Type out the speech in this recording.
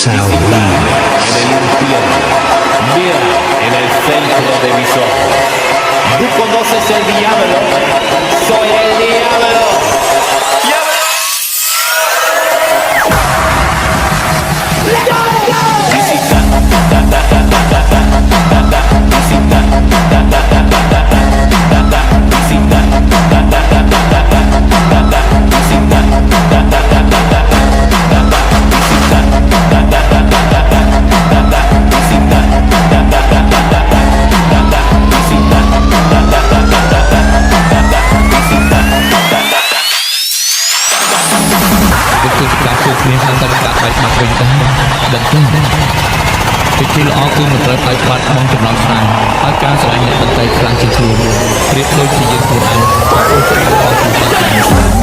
Sound en el infierno, mira en el centro de mis ojos. Tú conoces el diablo, soy el diablo.មានតាមតែដាក់បែកបាត់វិញទៅដឹងទេពីទីល្អគឺមិនត្រូវបែកបាត់ក្នុងចំណងស្នេហ៍ហើយការស្រឡាញ់អ្នកដទៃខ្លាំងជាងខ្លួនប្រៀបដូចជាយើងខ្លួនឯងក៏អូសពីរបស់ខ្លួនឯង